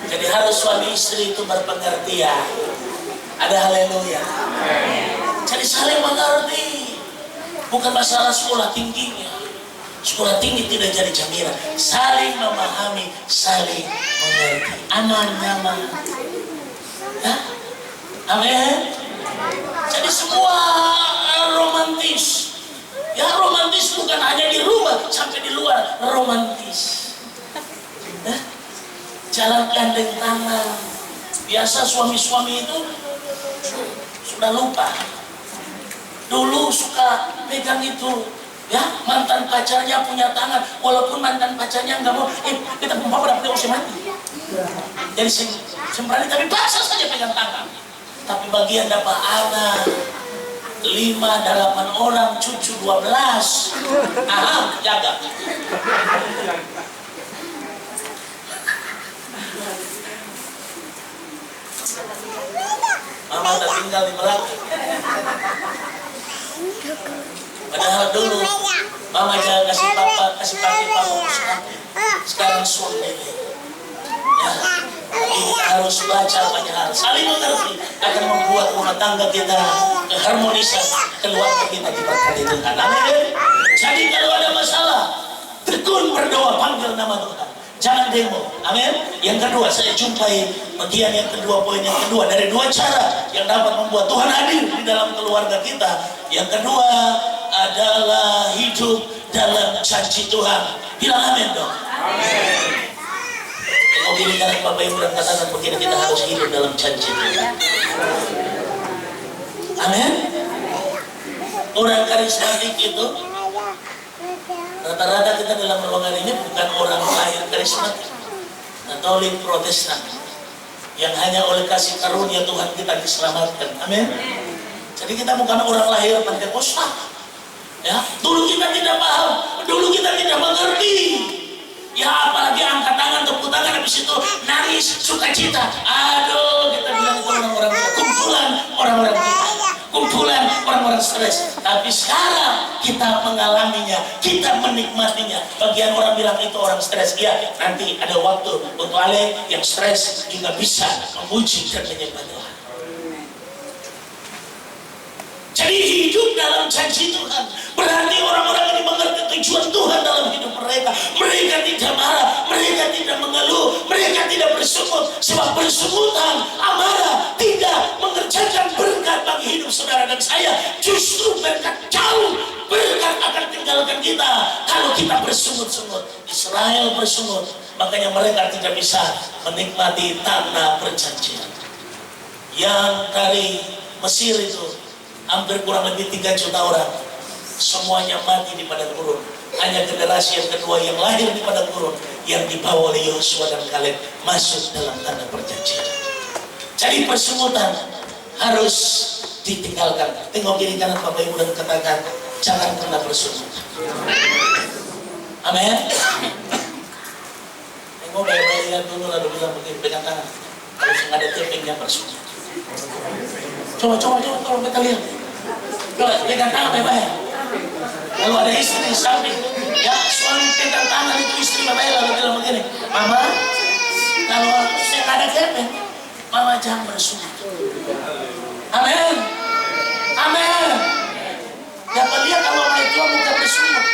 Jadi harus suami istri itu berpengertian. Ada haleluya. Jadi saling mengerti. Bukan masalah sekolah tingginya. Sekolah tinggi tidak jadi jaminan. Saling memahami, saling mengerti. Aman, nyaman. Ya? Amin. Jadi semua romantis. Ya, romantis bukan hanya di rumah, sampai di luar romantis. Jalan gandeng tangan. Biasa suami-suami itu sudah lupa. Dulu suka pegang itu, ya, mantan pacarnya punya tangan, walaupun mantan pacarnya nggak mau, kita bapak dapat usia mati. Jadi sembrani tapi basah saja pegang tangan. Tapi bagian dapat anak 5, 8 orang, cucu 12. Jaga. Mama tak tinggal di Melati. Padahal dulu mama jangan kasih papa pusaka. Sekarang suami. Ya, kita harus baca banyak hal. Saling mengerti akan membuat rumah tangga kita keharmonisan, keluarga kita diberkati Tuhan. Amin. Jadi kalau ada masalah, tekun berdoa, panggil nama Tuhan. Jangan demo. Amin. Yang kedua, saya jumpai bagian yang kedua, poin yang kedua dari 2 cara yang dapat membuat Tuhan hadir di dalam keluarga kita. Yang kedua adalah hidup dalam janji Tuhan. Bilang amin dong. Amin. Kalau gini kan Bapak Ibu dan katakan begini, kita harus hidup dalam janji Tuhan. Amin. Orang karismatik itu rata-rata kita dalam ruangan ini bukan orang lahir karismatik, Katolik, Protestan, yang hanya oleh kasih karunia Tuhan kita diselamatkan. Amin. Jadi kita bukan orang lahir Pentakosta. Ya, dulu kita tidak paham, dulu kita tidak mengerti. Ya, apalagi angkat tangan, tepuk tangan, habis itu nangis, sukacita. Aduh, kita bilang itu orang-orang kumpulan orang-orang kita. Kumpulan orang-orang stres. Tapi sekarang kita mengalaminya, kita menikmatinya. Bagian orang bilang itu orang stres. Ya, nanti ada waktu untuk Ale yang stres juga bisa memuji dan menyembah Tuhan. Jadi hidup dalam janji Tuhan berarti orang-orang ini mengerti tujuan Tuhan dalam hidup mereka. Mereka tidak marah, mereka tidak mengeluh, mereka tidak bersungut. Sebab bersungutan, amarah tidak mengerjakan berkat bagi hidup saudara dan saya. Justru berkat jauh, berkat akan tinggalkan kita kalau kita bersungut-sungut. Israel bersungut, makanya mereka tidak bisa menikmati tanah perjanjian. Yang dari Mesir itu hampir kurang lebih 3 juta orang, semuanya mati di padang gurun. Hanya generasi yang kedua yang lahir di padang gurun yang dibawa oleh Yosua dan Kaleb masuk dalam tanah perjanjian. Jadi persungutan harus ditinggalkan. Tengok kiri kanan Bapak Ibu dan katakan, jangan pernah bersungut. Amin. Tengok bayi-bayi lihat dulu lalu bilang begini, pegang tangan. Kalau ada tepengnya bersungut. Coba tolong kita lihat. Coba pegang tangan baik-baik. Lalu ada istri di samping, ya, suami pegang tangan itu istri baik-baik lalu bilang begini, Mama, kalau saya ada kepeng, Mama jangan bersungut. Amin. Amin. Jangan lihat kalau orang tua muka bersungut.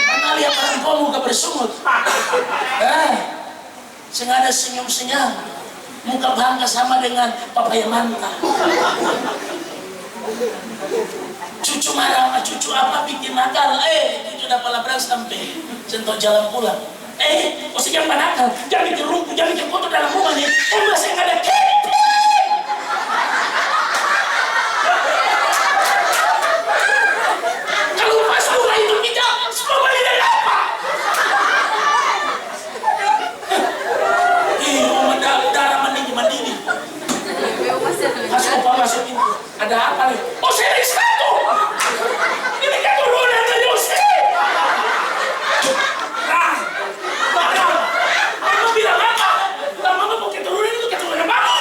Mana lihat orang tua muka bersungut? Sengaja senyum-senyum. Muka bangga sama dengan papaya manta. Cucu marah sama cucu apa bikin nakal. Cucu dapat labrak sampai sentuh jalan pulang. Mesti jangan nakal, jangan bikin rumput, jangan bikin kotor dalam rumah nih. Masih nggak ada kepeng. Kalau pas rumah itu kita semua balik dari apa? Darah mendidih. Pas opa masuk itu, ada apa nih? Oh, saya dari satu. Ini keturunan dari Yosef. Mama bilang apa? Mama mau keturunan itu keturunan bagus.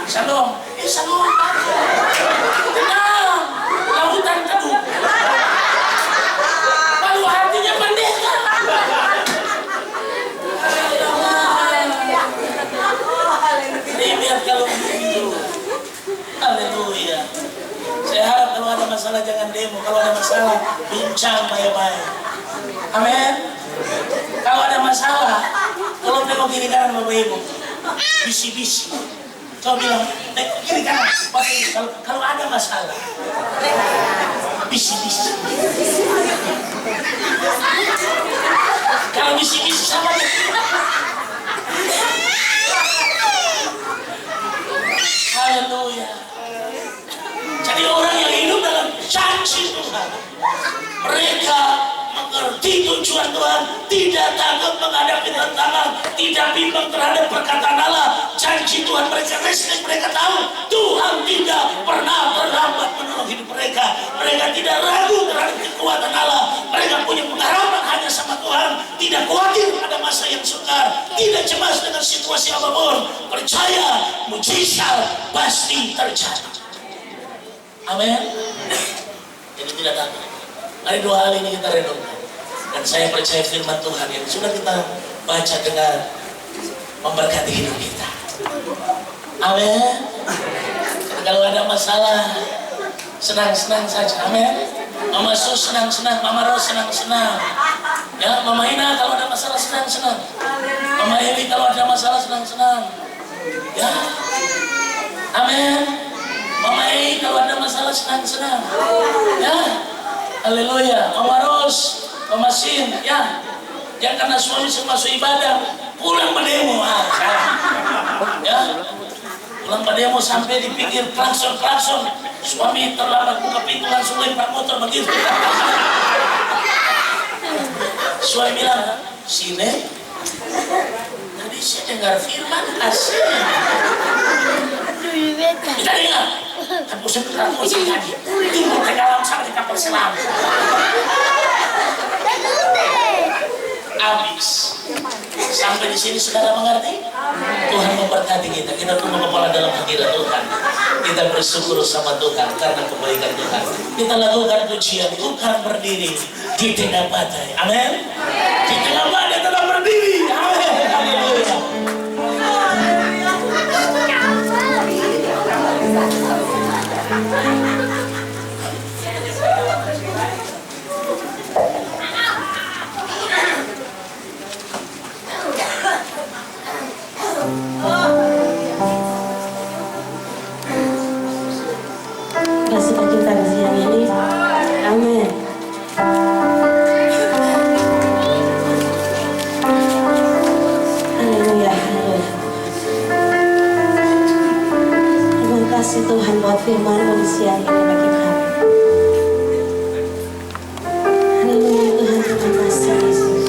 Salong. Salong. Tenang. Lautan teduh. Lalu hatinya pendeta. Lihat kalau begitu. Haleluya. Saya harap kalau ada masalah jangan demo. Kalau ada masalah bincang baik-baik. Amin. Kalau ada masalah, kalau tengok kiri kanan Bapak Ibu, bisi-bisi. Kau bilang, kiri kanan. Kalau ada masalah, bisi-bisi. Kalau bisi-bisi sama dia. Haleluya. Jadi orang yang hidup dalam janji Tuhan, mereka mengerti tujuan Tuhan, tidak takut menghadapi tantangan, tidak bimbang terhadap perkataan Allah. Janji Tuhan mereka respect, mereka tahu Tuhan tidak pernah terlambat menolong hidup mereka. Mereka tidak ragu terhadap kekuatan Allah. Mereka punya pengharapan hanya sama Tuhan, tidak khawatir pada masa yang sukar, tidak cemas dengan situasi apapun. Percaya mujizat pasti terjadi. Amin. Jadi tidak takut. Mari dua hal ini kita renungkan. Dan saya percaya firman Tuhan yang sudah kita baca dengan memberkati hidup kita. Amin. Kalau ada masalah, senang-senang saja. Amin. Mama Sus senang-senang, Mama Ros senang-senang. Ya, Mama Ina kalau ada masalah senang-senang. Mama Ewi kalau ada masalah senang-senang. Ya. Amin. Mama Ei kalau ada masalah senang-senang. Ya. Haleluya. Mama Ros, Mama Sin, ya. Yang karena suami masuk ibadah, pulang berdemo. Ya. Pulang berdemo sampai di pinggir klakson. Suami terlambat buka pintu langsung lempar motor begitu. Suami bilang, "Sini. Tadi saya dengar firman asing." Kita dengar. Kan pusing tadi. Timur tenggelam sama di kapal selam. Habis. Sampai di sini saudara mengerti? Tuhan memberkati kita. Kita tunggu kepala dalam hadirat Tuhan. Kita bersyukur sama Tuhan karena kebaikan Tuhan. Kita lakukan pujian, bukan berdiri di tengah badai. Amin. Di tengah badai tetap berdiri. Amin. Haleluya. Kasih perjumpaan siang ini. Amin. Haleluya. Terima kasih Tuhan buat firman-Mu di siang ini bagi kami. Haleluya Tuhan, terima kasih Yesus.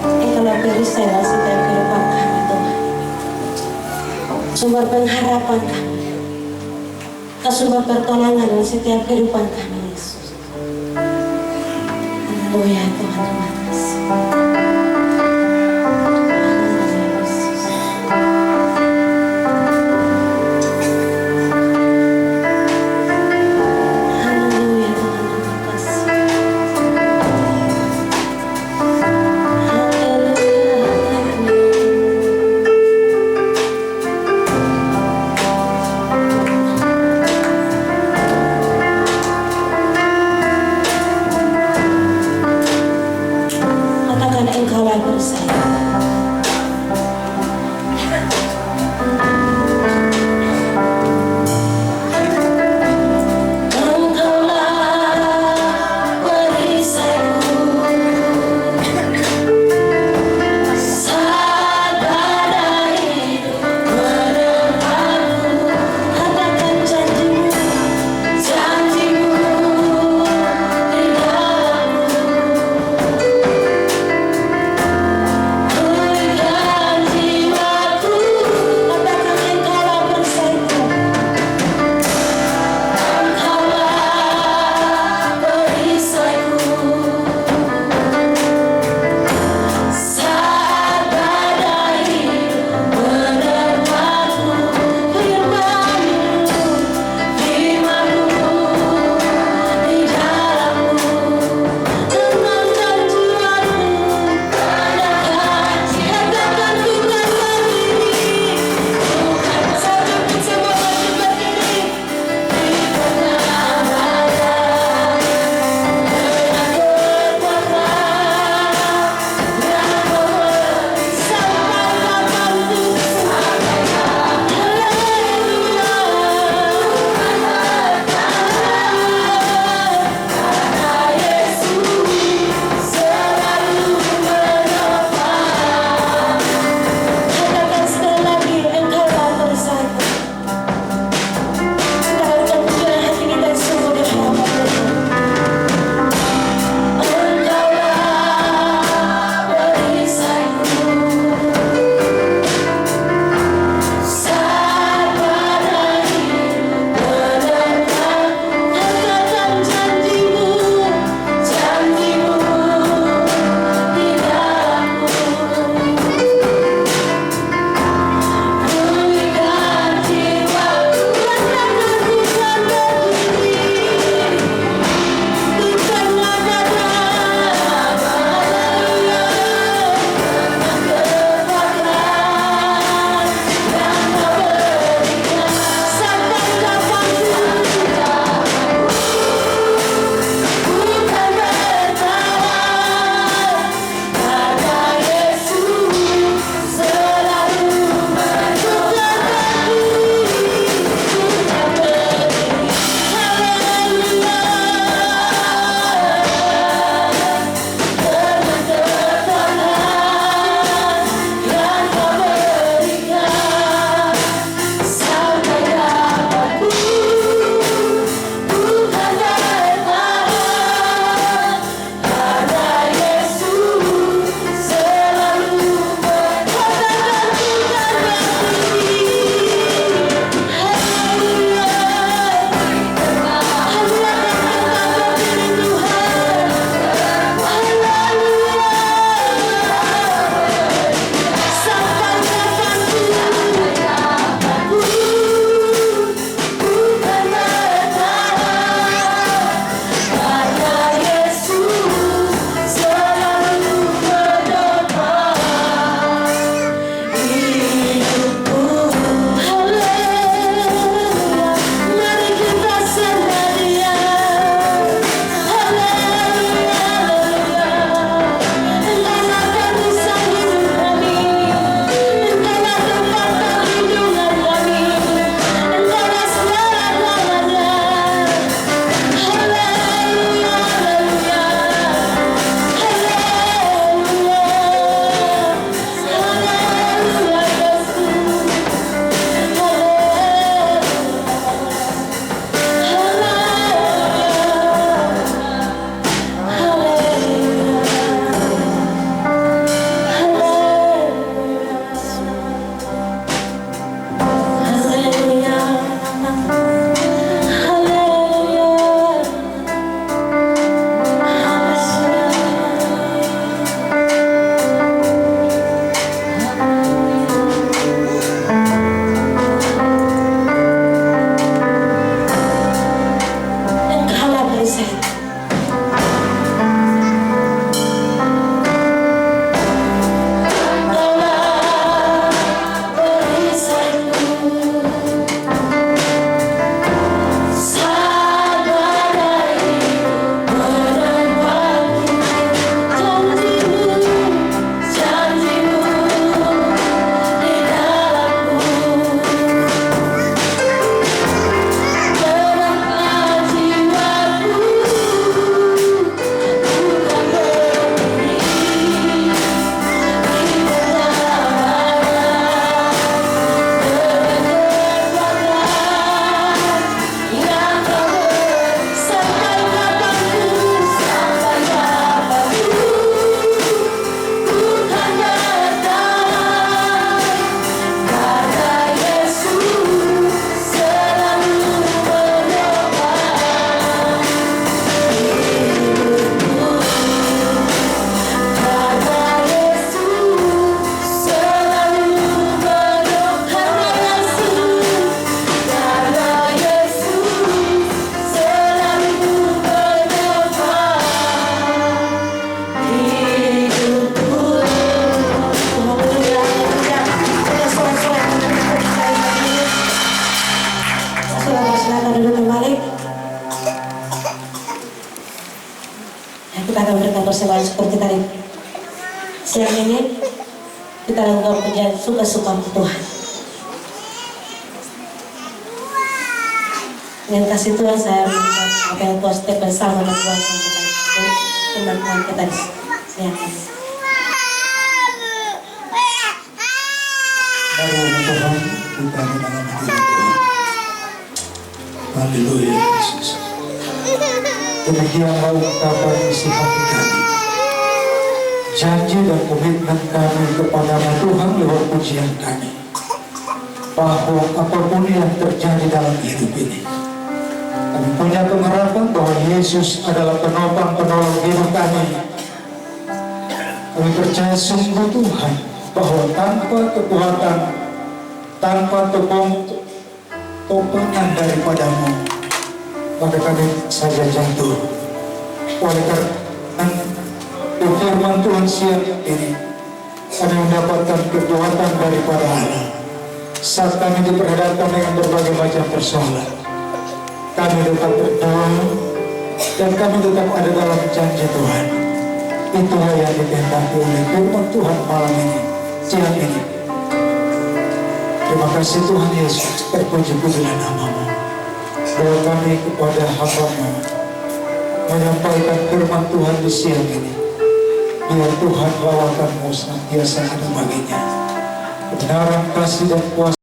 Engkaulah perisai setiap kehidupan kami Tuhan. Sumber pengharapan kami. Sumber pertolongan dalam setiap kehidupan kami, Yesus. Haleluya Tuhan, terima kasih. Haleluya Tuhan, terima kasih. masih bersyukur kita ini. Siang ini kita lakukan pujian suka-suka Tuhan. Dengan kasih Tuhan saya minta apa yang Tuhan setiap bersama dengan Tuhan teman-teman kita di siang ini. Mari Tuhan kita di dalam hati Tuhan. Haleluya Yesus. Demikianlah ungkapan isi hati kami. Janji dan komitmen kami kepada Tuhan lewat pujian kami, bahwa apapun yang terjadi dalam hidup ini, kami punya pengharapan bahwa Yesus adalah penopang penolong hidup kami. Kami percaya sungguh Tuhan bahwa tanpa kekuatan, tanpa topangan daripadamu, maka kami saja jatuh. Oleh karena firman Tuhan siang ini, kami mendapatkan kekuatan daripada Allah. Saat kami diperhadapkan dengan berbagai macam persoalan, kami tetap berdoa dan kami tetap ada dalam janji Tuhan. Itulah yang dikehendaki oleh firman Tuhan malam ini, siang ini. Terima kasih Tuhan Yesus, terpuji-pujilah nama-Mu. Doa kami kepada hamba-Mu menyampaikan firman Tuhan di siang ini. Biar Tuhan lawakan-Mu senantiasa ada baginya. Kebenaran, kasih dan kuasa